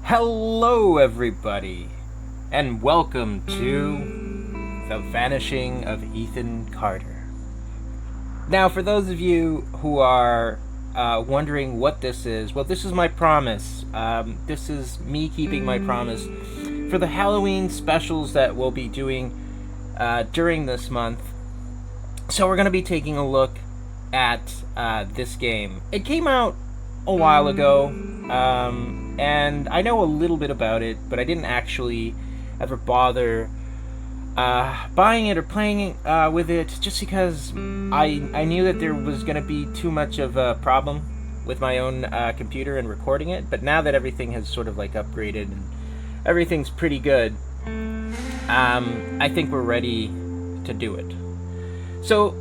Hello, everybody, and welcome to The Vanishing of Ethan Carter. Now, for those of you who are wondering what this is, well, this is my promise. This is me keeping my promise for the Halloween specials that we'll be doing during this month. So we're going to be taking a look at this game. It came out a while ago, and I know a little bit about it, but I didn't actually ever bother buying it or playing with it, just because I knew that there was going to be too much of a problem with my own computer and recording it. But now that everything has sort of like upgraded and everything's pretty good, I think we're ready to do it. So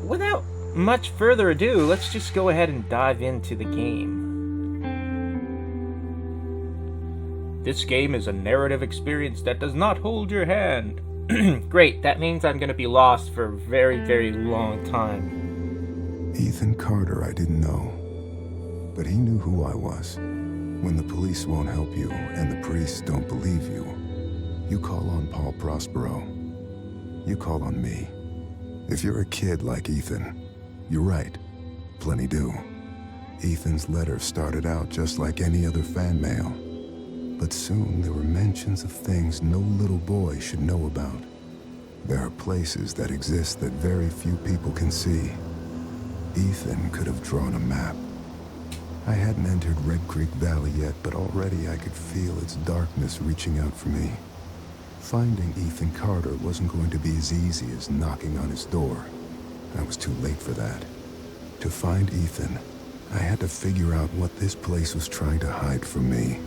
without much further ado, let's just go ahead and dive into the game. This game is a narrative experience that does not hold your hand. Great, that means I'm going to be lost for a very, very long time. Ethan Carter, I didn't know. But he knew who I was. When the police won't help you and the priests don't believe you, you call on Paul Prospero. You call on me. If you're a kid like Ethan, you're right. Plenty do. Ethan's letter started out just like any other fan mail. But soon there were mentions of things no little boy should know about. There are places that exist that very few people can see. Ethan could have drawn a map. I hadn't entered Red Creek Valley yet, but already I could feel its darkness reaching out for me. Finding Ethan Carter wasn't going to be as easy as knocking on his door. I was too late for that. To find Ethan, I had to figure out what this place was trying to hide from me.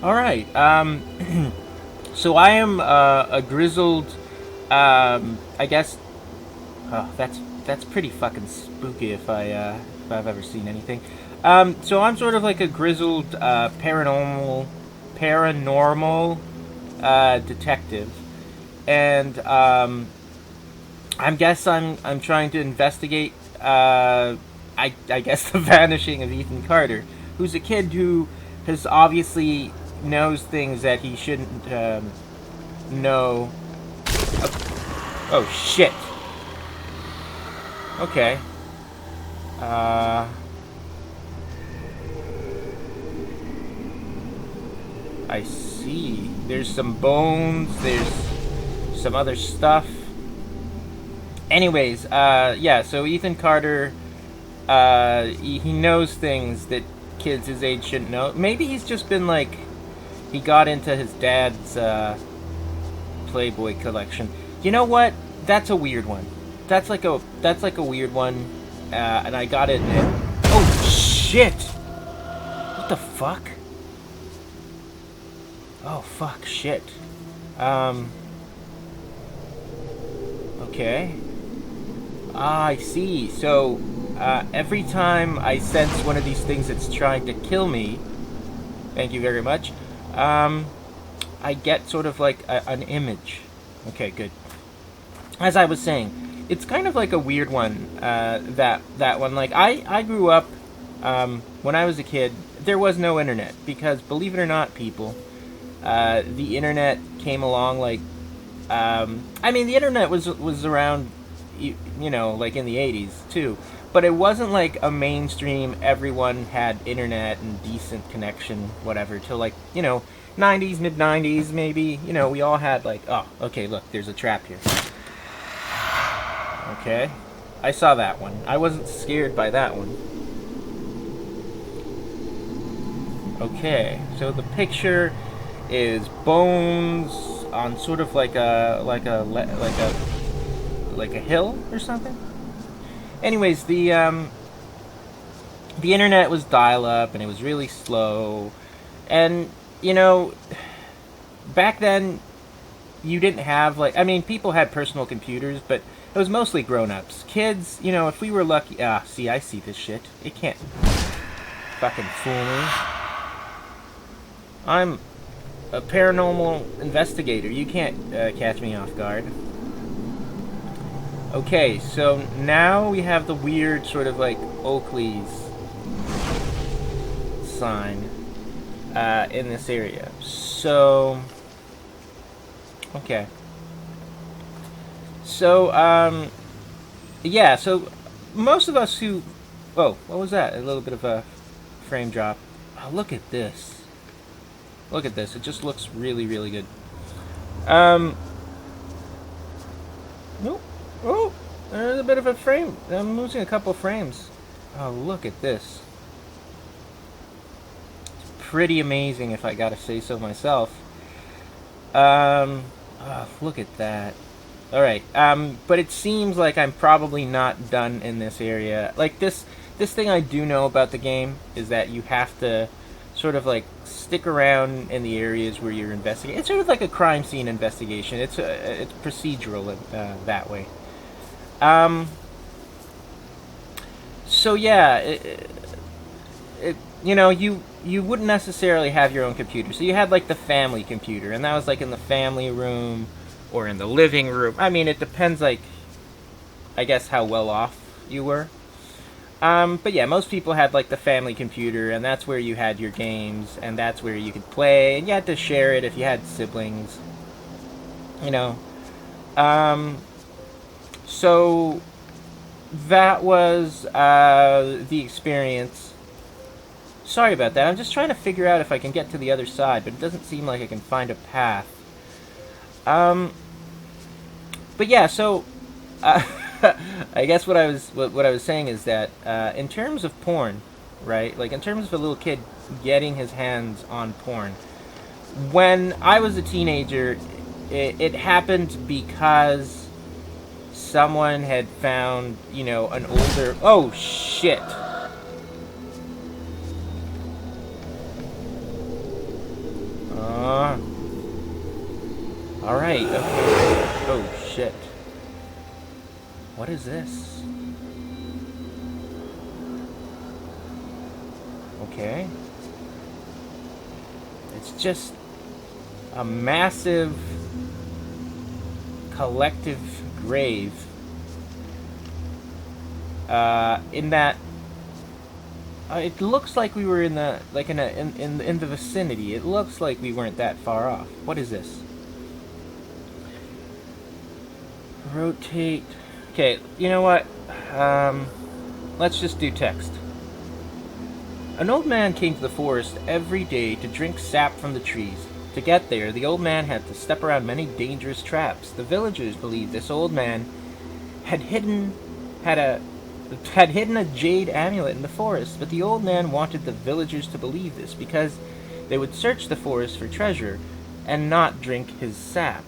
Alright, so I am a grizzled, I guess, oh, that's pretty fucking spooky if I've ever seen anything. So I'm sort of like a grizzled, paranormal detective, and I'm trying to investigate, I guess, the vanishing of Ethan Carter, who's a kid who has obviously knows things that he shouldn't know. Oh shit. Okay. I see. There's some bones, there's some other stuff. Anyways, yeah, so Ethan Carter, he knows things that kids his age shouldn't know. Maybe he's just been like, he got into his dad's Playboy collection. You know what? That's a weird one. That's like a weird one, and I got it. Oh shit! What the fuck? Oh fuck, shit. Okay. I see. So every time I sense one of these things that's trying to kill me, thank you very much, I get sort of like an image. Okay, good. As I was saying, it's kind of like a weird one, that one. Like, I grew up, when I was a kid, there was no internet, because, believe it or not, people, the internet came along, like, I mean, the internet was around, you know, like in the 80s, too, but it wasn't like a mainstream, everyone had internet and decent connection, whatever, till like, you know, 90s, mid-90s, maybe, you know, we all had like, oh, okay, look, there's a trap here. Okay, I saw that one. I wasn't scared by that one. Okay, so the picture is bones on sort of like a hill or something. Anyways, the internet was dial-up and it was really slow, and you know, back then you didn't have like, I mean, people had personal computers, but it was mostly grown-ups. Kids, you know, if we were lucky, see, I see this shit. It can't fucking fool me. I'm a paranormal investigator. You can't catch me off guard. Okay, so now we have the weird sort of like Oakley's sign in this area. So, okay. So, yeah, so most of us who... Oh, what was that? A little bit of a frame drop. Oh, look at this. Look at this. It just looks really, really good. Nope. Oh, there's a bit of a frame. I'm losing a couple frames. Oh, look at this. It's pretty amazing, if I gotta say so myself. Oh, look at that. Alright, but it seems like I'm probably not done in this area. Like, this thing I do know about the game is that you have to sort of, like, stick around in the areas where you're investigating. It's sort of like a crime scene investigation. It's procedural that way. So, yeah, you know, you wouldn't necessarily have your own computer. So you had, like, the family computer, and that was, like, in the family room or in the living room. I mean, it depends, like, I guess how well off you were. But yeah, most people had, like, the family computer, and that's where you had your games, and that's where you could play, and you had to share it if you had siblings. You know. So that was the experience. Sorry about that. I'm just trying to figure out if I can get to the other side, but it doesn't seem like I can find a path. But yeah, so I guess what I was saying is that in terms of porn, right? Like in terms of a little kid getting his hands on porn, when I was a teenager, it happened because someone had found, you know, an older... Oh, shit. Alright, okay. Oh, shit. What is this? Okay. It's just a massive collective grave. In that it looks like we were in the in the vicinity. It looks like we weren't that far off. What is this? Rotate. Okay, you know what? Let's just do text. An old man came to the forest every day to drink sap from the trees. To get there, the old man had to step around many dangerous traps. The villagers believed this old man had hidden a jade amulet in the forest, but the old man wanted the villagers to believe this because they would search the forest for treasure and not drink his sap.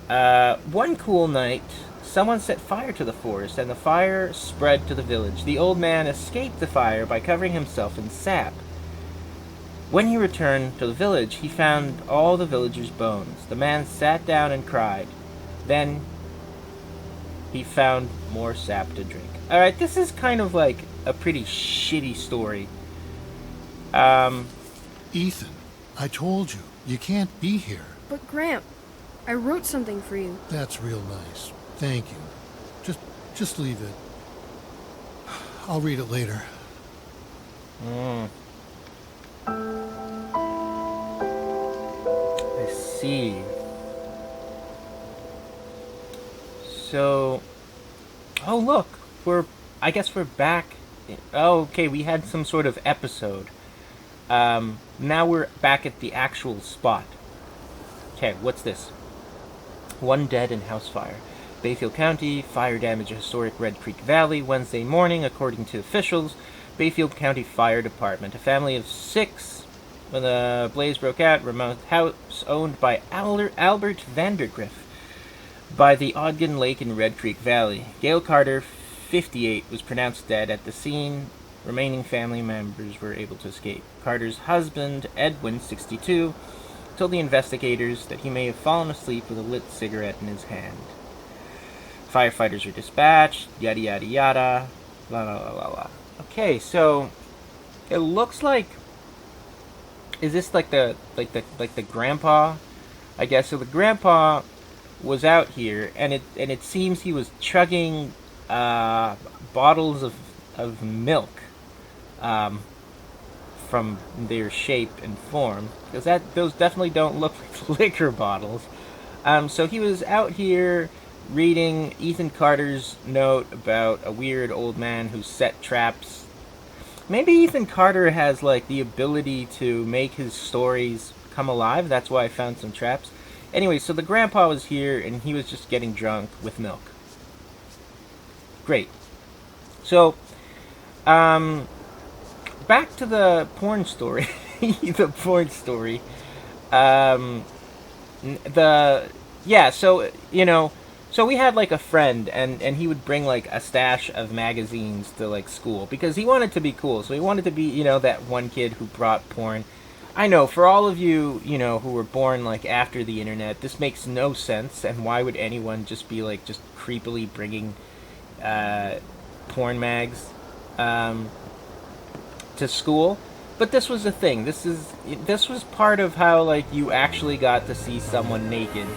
One cool night, someone set fire to the forest, and the fire spread to the village. The old man escaped the fire by covering himself in sap. When he returned to the village, he found all the villagers' bones. The man sat down and cried. Then he found more sap to drink. Alright, this is kind of like a pretty shitty story. Ethan, I told you, you can't be here. But Gramp, I wrote something for you. That's real nice. Thank you. Just leave it. I'll read it later. I see. So, oh look, I guess we're back. Oh, okay, we had some sort of episode. Now we're back at the actual spot. Okay, what's this? 1 dead in house fire. Bayfield County, fire damage historic Red Creek Valley, Wednesday morning, according to officials. Bayfield County Fire Department. A family of 6 when the blaze broke out. Remote house owned by Albert Vandergriff by the Ogden Lake in Red Creek Valley. Gail Carter, 58, was pronounced dead at the scene. Remaining family members were able to escape. Carter's husband, Edwin, 62, told the investigators that he may have fallen asleep with a lit cigarette in his hand. Firefighters were dispatched, yada yada yada, la la la la la. Okay, so it looks like, is this like the grandpa? I guess so. The grandpa was out here, and it seems he was chugging bottles of milk from their shape and form, because those definitely don't look like liquor bottles. So he was out here reading Ethan Carter's note about a weird old man who set traps. Maybe Ethan Carter has like the ability to make his stories come alive. That's why I found some traps. Anyway, so the grandpa was here and he was just getting drunk with milk. Great. So, back to the porn story. The porn story. So we had like a friend, and he would bring like a stash of magazines to like school because he wanted to be cool. So he wanted to be, that one kid who brought porn. I know, for all of you, who were born like after the internet, this makes no sense. And why would anyone just be like just creepily bringing porn mags to school? But this was a thing. This was part of how like you actually got to see someone naked.